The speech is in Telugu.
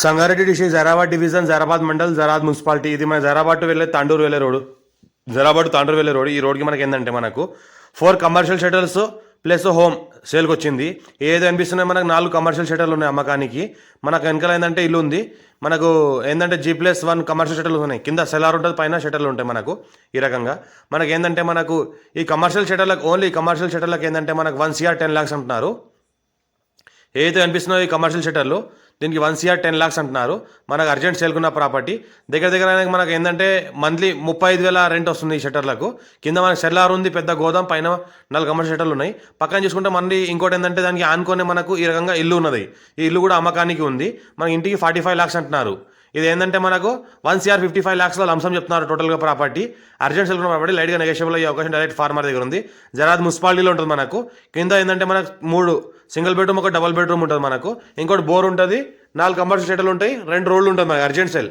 Sangareddy district Zaheerabad division Zaheerabad mandal Zaheerabad municipality. ఇది మన జైరాబాద్ టు వెళ్ళే తాండూరు వెళ్ళే రోడ్, జైరాబాద్ టు తాండూరు వెళ్ళే రోడ్. ఈ రోడ్కి మనకి ఏంటంటే మనకు 4 కమర్షియల్ షటర్స్ ప్లస్ హోమ్ సేల్కి వచ్చింది. ఏది అనిపిస్తున్నాయి మనకు 4 కమర్షియల్ షటర్లు ఉన్నాయి అమ్మకానికి. మనకు వెనకాల ఏంటంటే ఇల్లు ఉంది. మనకు ఏంటంటే G+1 కమర్షియల్ షటర్లు ఉన్నాయి. కింద సెలార్ ఉంటుంది, పైన షటర్లు ఉంటాయి మనకు. ఈ రకంగా మనకి ఏంటంటే మనకు ఈ కమర్షియల్ షటర్లకు ఓన్లీ కమర్షియల్ షటర్లకు ఏంటంటే మనకు 1 CR 10 lakhs అంటున్నారు. ఏదైతే అనిపిస్తున్నాయో ఈ కమర్షియల్ షటర్లు దీనికి 1 CR 10 lakhs అంటున్నారు. మనకు అర్జెంట్ సేల్కున్న ప్రాపర్టీ దగ్గర మనకు ఏంటంటే మంత్లీ 35,000 రెంట్ వస్తుంది ఈ షటర్లకు. కింద మనకు సెల్లార్ ఉంది, పెద్ద గోదాం, పైన 4 కమర్షియల్ షటర్లు ఉన్నాయి. పక్కన చూసుకుంటే మళ్ళీ ఇంకోటి ఏంటంటే దానికి ఆనుకొని మనకు ఈ రకంగా ఇల్లు ఉన్నది. ఈ ఇల్లు కూడా అమ్మకానికి ఉంది. మన ఇంటికి 45 lakhs అంటున్నారు. ఇది ఏంటంటే మనకు 1 CR 55 lakhsలో లంసం చెప్తున్నారు టోటల్గా ప్రాపర్టీ. అర్జెంట్ సెల్కున్న ప్రాపర్టీ లైట్గా నెగోషియబుల్ అయ్యే అవకాశం డైరెక్ట్ ఫార్మర్ దగ్గర ఉంది. జైరాబాద్ మున్సిపాలిటీలో ఉంటుంది మనకు. కింద ఏంటంటే మనకు 3 సింగిల్ బెడ్రూమ్, ఒక డబుల్ బెడ్రూమ్ ఉంటుంది మనకు. ఇంకోటి బోర్ ఉంటుంది, 4 కమర్షియల్ షటర్లు ఉంటాయి, 2 రోడ్లు ఉంటుంది మనకు. Urgent cell.